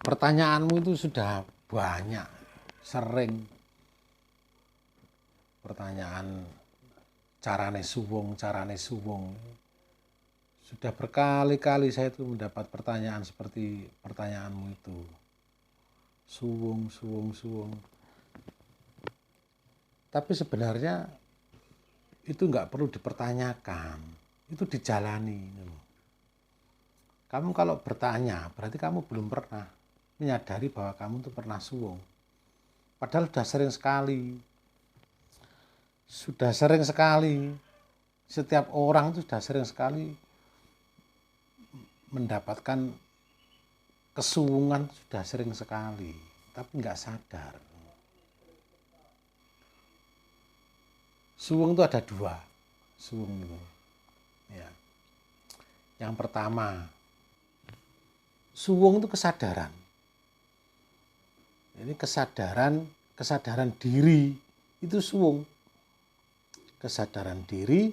Pertanyaanmu itu sudah banyak, sering. Pertanyaan carane suwung. Sudah berkali-kali saya itu mendapat pertanyaan seperti pertanyaanmu itu. Suwung. Tapi sebenarnya itu nggak perlu dipertanyakan, itu dijalani. Kamu kalau bertanya, berarti kamu belum pernah menyadari bahwa kamu itu pernah suwung. Padahal sudah sering sekali, setiap orang itu sudah sering sekali mendapatkan kesuwungan, sudah sering sekali, tapi nggak sadar. Suwung itu ada dua, suwung itu. Ya. Yang pertama, suwung itu kesadaran. Ini kesadaran diri itu suwung. Kesadaran diri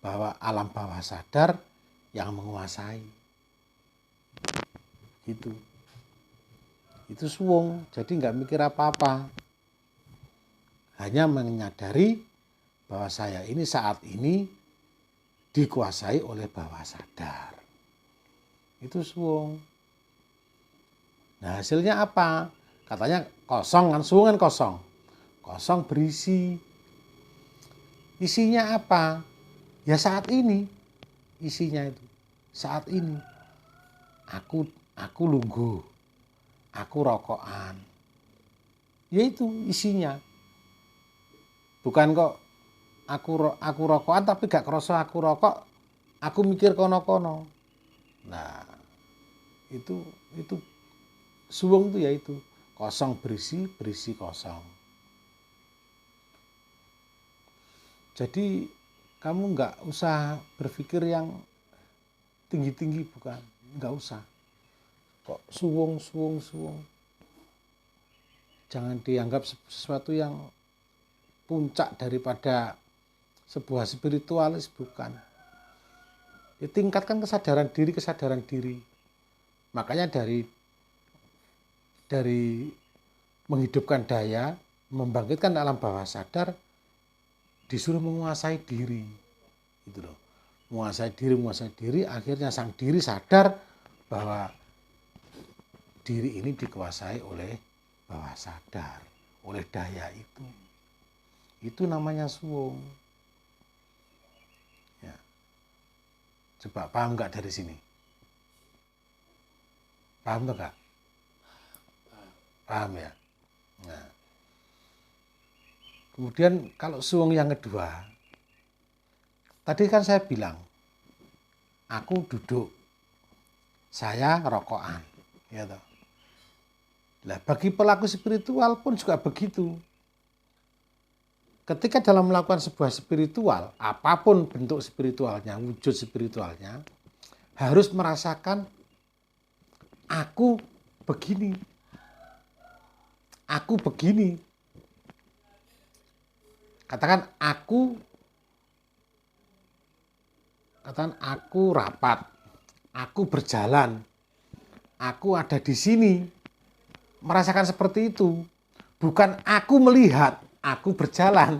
bahwa alam bawah sadar yang menguasai. Gitu. Itu suwung, jadi nggak mikir apa-apa. Hanya menyadari bahwa saya ini saat ini dikuasai oleh bawah sadar. Itu suwung. Nah, hasilnya apa? Katanya kosong kan, suwung kan kosong. Kosong berisi. Isinya apa? Ya saat ini. Isinya itu. Saat ini. Aku lungguh. Aku rokokan. Ya itu isinya. Bukan kok aku rokokan tapi gak kerasa aku rokok, aku mikir kono-kono. Nah, itu suwung itu ya itu, kosong berisi, berisi kosong. Jadi kamu nggak usah berpikir yang tinggi-tinggi, bukan, nggak usah. Kok suwung. Jangan dianggap sesuatu yang puncak daripada sebuah spiritualis, bukan. Ya, tingkatkan kesadaran diri. Makanya dari menghidupkan daya, membangkitkan alam bawah sadar, disuruh menguasai diri. Gitu loh. Menguasai diri, akhirnya sang diri sadar bahwa diri ini dikuasai oleh bawah sadar, oleh daya itu. Itu namanya suwung. Ya. Coba paham nggak dari sini? Paham tuh nggak? Paham ya? Nah. Kemudian kalau suwung yang kedua, tadi kan saya bilang, aku duduk, saya rokokan. Ya toh. Nah, bagi pelaku spiritual pun juga begitu. Ketika dalam melakukan sebuah spiritual, apapun bentuk spiritualnya, wujud spiritualnya, harus merasakan aku begini. Aku begini. Katakan aku rapat. Aku berjalan. Aku ada di sini. Merasakan seperti itu. Bukan aku melihat, aku berjalan.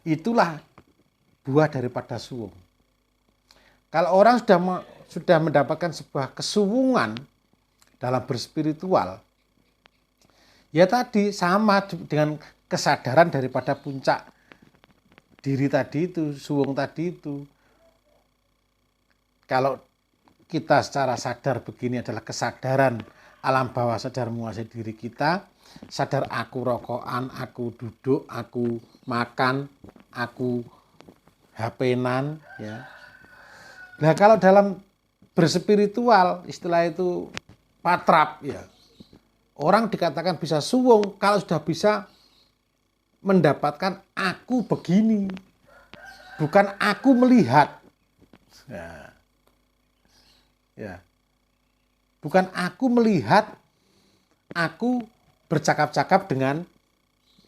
Itulah buah daripada suwung. Kalau orang sudah mendapatkan sebuah kesuwungan dalam berspiritual, ya tadi sama dengan kesadaran daripada puncak diri tadi itu, suwung tadi itu. Kalau kita secara sadar begini adalah kesadaran alam bawah sadar menguasai diri kita, sadar aku rokokan, aku duduk, aku makan, aku HP-nan, ya. Nah, kalau dalam berspiritual, istilah itu patrap, ya. Orang dikatakan bisa suwung kalau sudah bisa mendapatkan aku begini, bukan aku melihat. Ya. Bukan aku melihat, aku bercakap-cakap dengan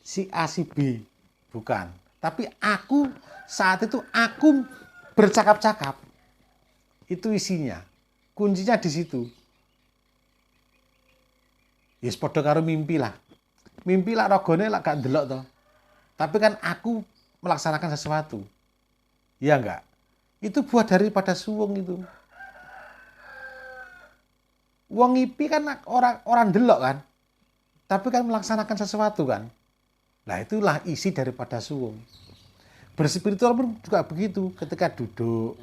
si A, si B. Bukan. Tapi aku saat itu aku bercakap-cakap. Itu isinya. Kuncinya di situ. Ya padha karo mimpi lah. Mimpi lah ragane lah gak ndelok to. Tapi kan aku melaksanakan sesuatu. Iya enggak? Itu buah daripada suwung itu. Wong ngipi kan orang ndelok kan. Tapi kan melaksanakan sesuatu kan. Nah itulah isi daripada suwung. Berspiritual pun juga begitu. Ketika duduk.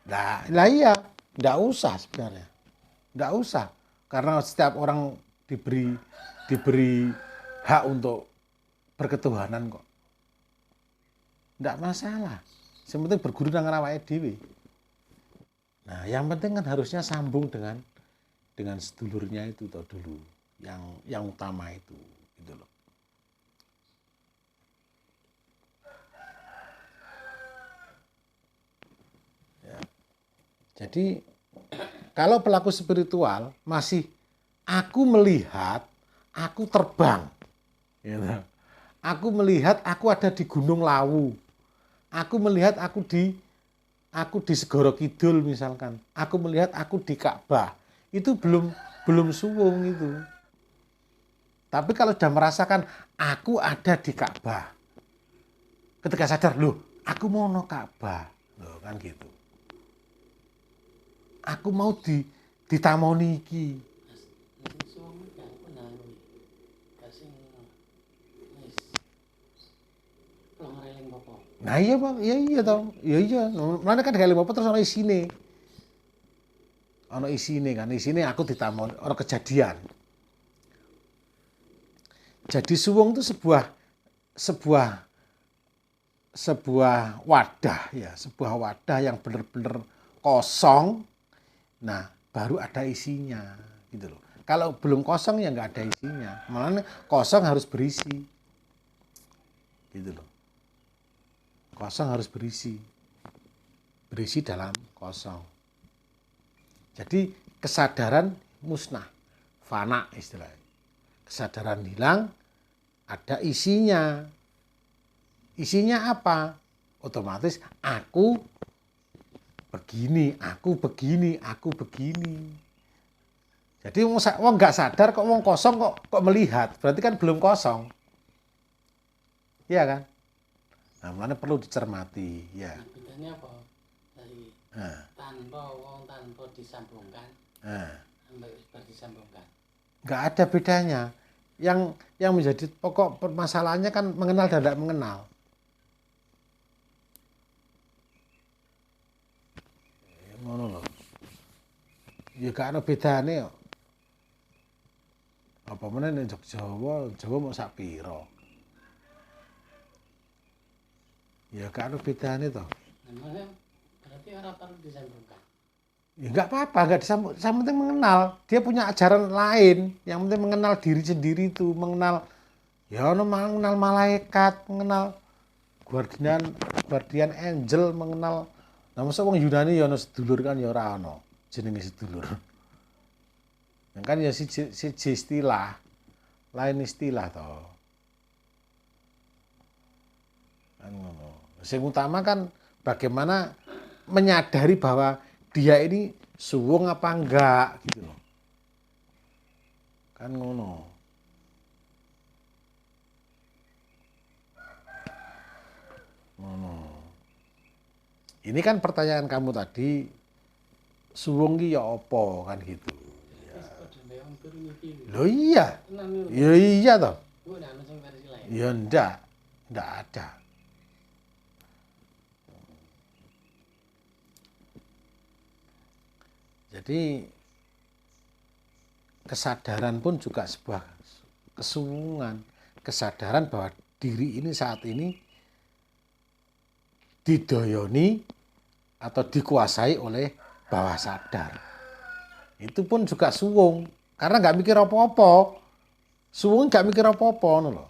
Lah iya. Nggak usah sebenarnya. Nggak usah. Karena setiap orang diberi hak untuk berketuhanan kok. Nggak masalah. Yang penting berguru dengan awake dhewe. Nah, yang penting kan harusnya sambung dengan sedulurnya itu toh dulu. Yang utama itu gitu loh. Ya. Jadi kalau pelaku spiritual masih aku melihat, aku terbang. Gitu. Aku melihat aku ada di Gunung Lawu. Aku melihat aku di Segoro Kidul misalkan. Aku melihat aku di Ka'bah. Itu belum suwung itu. Tapi kalau sudah merasakan aku ada di Ka'bah. Ketika sadar, loh, aku mau no Ka'bah. Loh, kan gitu. Aku mau di tamoni iki. Nah iya Bang, iya toh. Iya. Mana kan kali apa terus ana isine. Ana isine kan, isine aku ditamoni, ana kejadian. Jadi suwung itu sebuah wadah ya, sebuah wadah yang benar-benar kosong. Nah, baru ada isinya gitu loh. Kalau belum kosong ya nggak ada isinya. Malah kosong harus berisi. Gitu loh. Kosong harus berisi. Berisi dalam kosong. Jadi kesadaran musnah, fana istilahnya. Kesadaran hilang, ada isinya. Isinya apa? Otomatis aku begini, aku begini, aku begini. Jadi wong nggak sadar kok wong kosong kok melihat, berarti kan belum kosong. Iya kan? Nah, makanya perlu dicermati, ya. Bedanya apa? Dari tanpa disambungkan, sampai disambungkan. Nggak ada bedanya. Yang menjadi pokok permasalahannya kan mengenal dan tidak mengenal. Ngono lho. Ya gak ada bedane kok. Apa meneh nek Jawa mau sak pira. Ya gak ada bedane toh. Namanya berarti orang perlu disambungkan. Ya enggak apa-apa, enggak disambung. Yang penting mengenal. Dia punya ajaran lain. Yang penting mengenal diri sendiri itu, mengenal mengenal malaikat, mengenal guardian angel, mengenal. Nah, masa wong Yunani ya ana sedulur kan ya ora ana jenenge sedulur. Yang kan ya siji istilah, lain istilah toh. Kan ngono. Yang utama kan bagaimana menyadari bahwa dia ini suwung apa enggak gitu loh. Kan ngono. Ngono. Ini kan pertanyaan kamu tadi, suwung ki ya apa kan gitu. Loh iya. Ya iya toh. Ya ndak ada. Jadi kesadaran pun juga sebuah kesuwungan, kesadaran bahwa diri ini saat ini didoyoni atau dikuasai oleh bawah sadar. Itu pun juga suwung, karena nggak mikir apa-apa. Suwung nggak mikir apa-apa loh.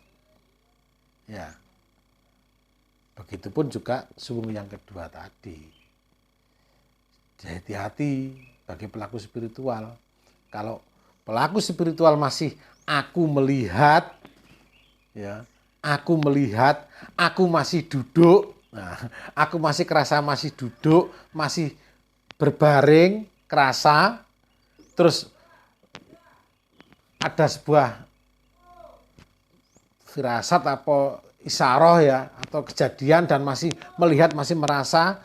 Ya. Begitupun juga suwung yang kedua tadi. Jadi hati-hati bagi pelaku spiritual. Kalau pelaku spiritual masih aku melihat, ya, aku masih duduk. Nah, aku masih kerasa masih duduk, masih berbaring, kerasa. terus ada sebuah firasat apa isyarah ya atau kejadian dan masih melihat, masih merasa,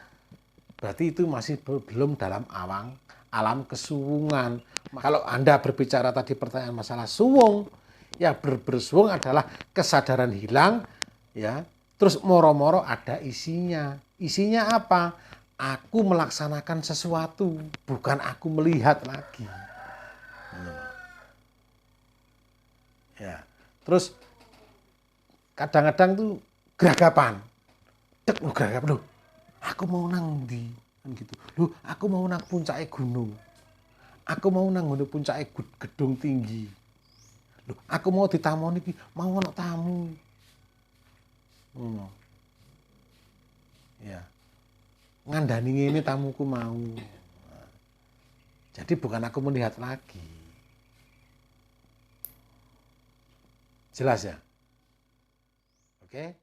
berarti itu masih belum dalam alam kesuwungan. Kalau Anda berbicara tadi pertanyaan masalah suwung, ya bersuwung adalah kesadaran hilang, ya. Terus moro-moro ada isinya. Isinya apa? Aku melaksanakan sesuatu, bukan aku melihat lagi. Ya. Terus kadang-kadang tuh geragapan. Dek geragapan loh. Aku mau nang ndi? Kan gitu. Loh, aku mau nang puncake gunung. Aku mau nang ngene puncake gedung tinggi. Loh, aku mau ditamoni iki, mau ono tamu. Ya. Ngandani ngene tamuku mau. Jadi bukan aku melihat lagi. Jelas ya? Oke?